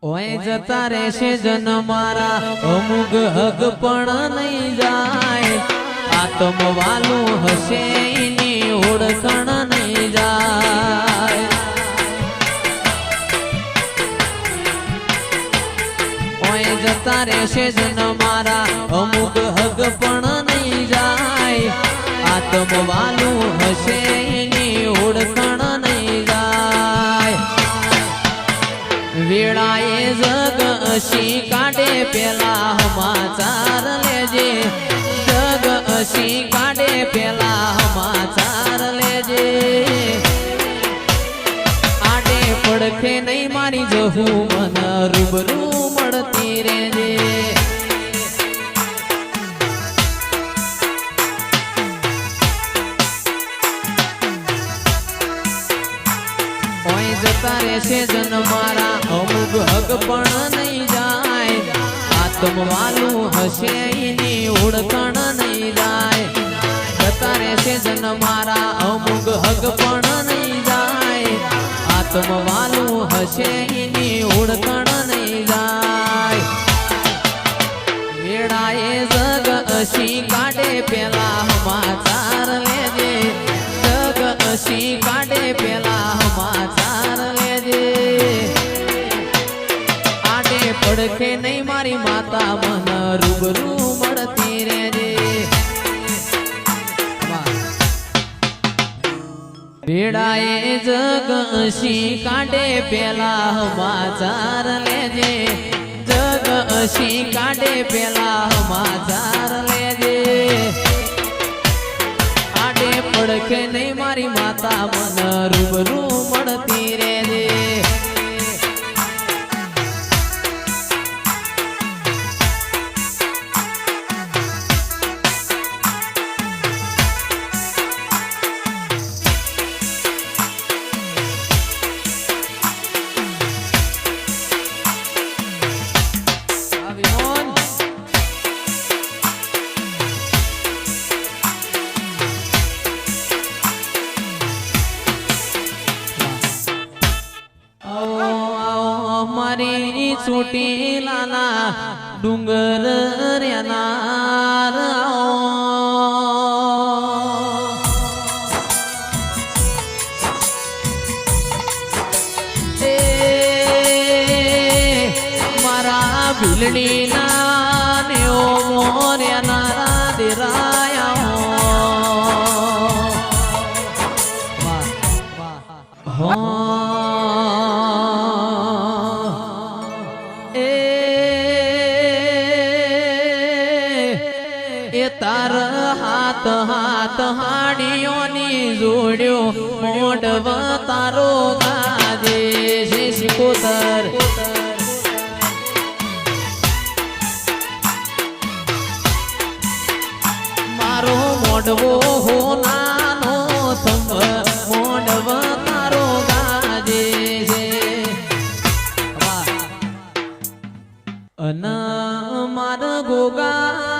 ઓય જતા રહેશે જન મારા અમુક હગ પણ નહીં જાય આત્મ વાલું હશે એની ઓળખણ નહીં જાય ઓય જતા રહેશે જન મારા અમુક હગ પણ નહીં જાય આત્મ વાલું હશે એની ઓળખણ નહીં જાય વેળાએ જગ અશી કાઢે પેલા સમાચાર લેજે જગ અશી કાઢે પેલા સમાચાર લેજે આડે પડખે નહીં મારી જહું મન રૂબરૂ મળતી રેજે જતા રહેશે જન મારા અમુક હક પણ નહીં જાય આત્મ વાલું હશે એની ઓળખણ નહીં જાય જતા રહેશે જન મારા અમુક હક પણ નહીં જાય આત્મ વાલું હશે એની ઓળખણ નહીં જાય વેળાએ જગ અશી કાઢે પેલા સમાચાર લેજે જગ અશી કાઢે પેલા સમાચાર પડખે નહીં મારી માતા મન રૂબરૂ મળતી રેજે ભેડાએ જગ અશી કાઢે પેલા સમાચાર લેજે જગ અશી કાઢે પેલા સમાચાર લેજે આડે પડખે નહીં મારી માતા મન રૂબરૂ મળતી રેજે મારી ચોટીલાના ડુંગર રેનાર મારા ભીલડીના ને ઓ મોર્યાના દેરાયા હો તાર હાથ હાથ હાડીઓની જોડ્યો મોઢવ તારો ગાજે છે શિકોતર મારો મોઢવો હો નાનો થંભ મોઢવ તારો ગાજે છે અન માર ગોગા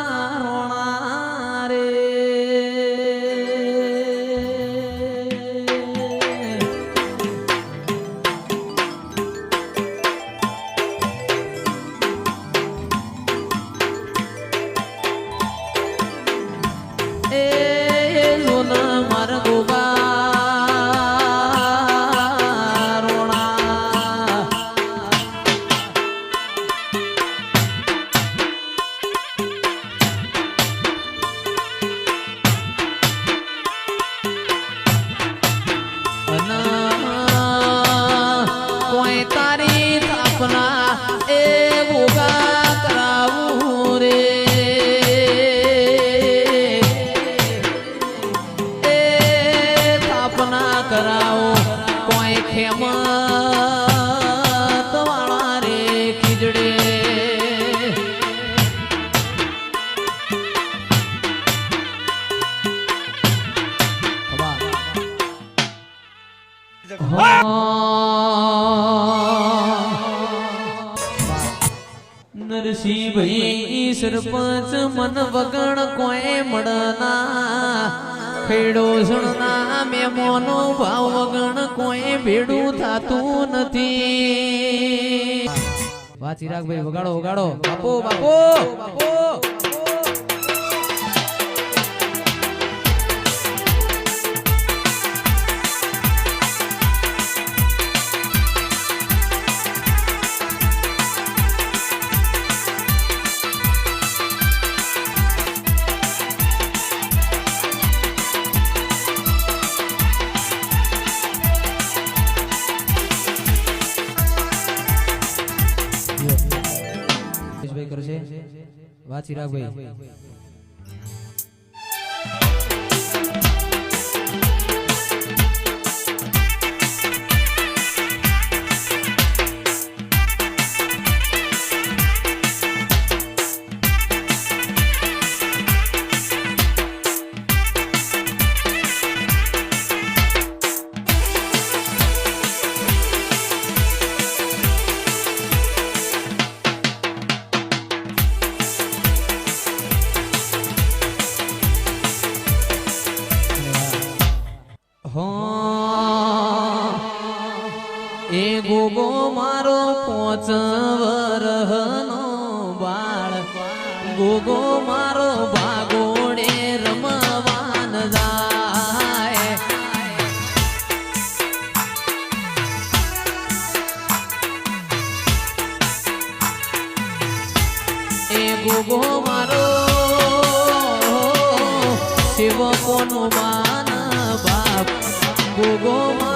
કરાવો કોઈ ખેમત વાળા રે ખીજડે નરસિંહભાઈ સરપંચ મન વગણ કોઈ મળના ખેડો સણના મેમોનો ભાવ વગણ કોઈ ભેડું થાતું નથી વાહ ચિરાગભાઈ વગાડો વગાડો બાપુ બાપુ બાપુ કરશે વાહ ચિરાગભાઈ એ ગોગો મારો 5 વરહનો બાળ ગોગો મારો ભાગોડે રમવાન જાય એ ગોગો મારો સેવકોનો માન બાપ ગોગો